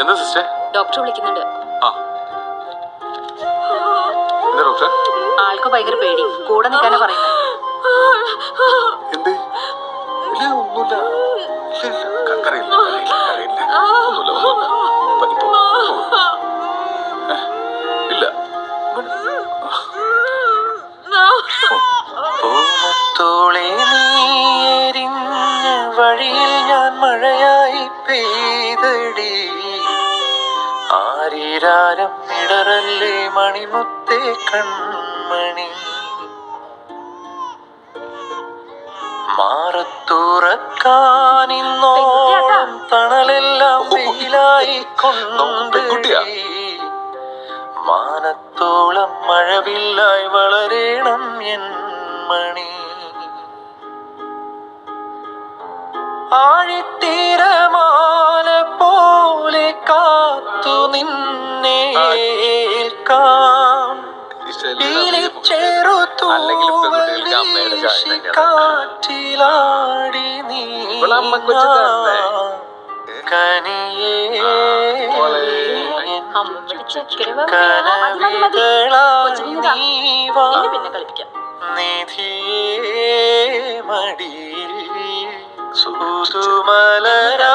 എന്താ sister? Doctor വിളിക്കുന്നുണ്ട്. ആ എന്താ ഡോക്ടർ? ആൾക്ക് ഭയങ്കര പേടി, കൂടെ നിൽക്കാനാ പറയുന്നത്. എന്ത്? ഇല്ല ഒന്നുമില്ല. കരയില്ല ഒന്നുമില്ല. ഇല്ല. പൂമുത്തോളെ നീരിഞ്ഞ വഴിയിൽ ഞാൻ മഴയായി പെയ്തടി. ആരീരാരം ഇടറല്ലേ മണിമുത്തേ കൺമണി. മാറത്തുറക്കാനിന്നോളം തണലെല്ലാം വെയിലായി കൊണ്ട് മാനത്തോളം മഴവില്ലായി വളരേണം എൻ മണി. ആഴിത്തീരമാല പോലെ കാത്തു നിന്നെ ഏൽക്കാം. കാറ്റിലാടി നീ കനിയേ നിധിയേ മടിയിൽ സുതുമലരാ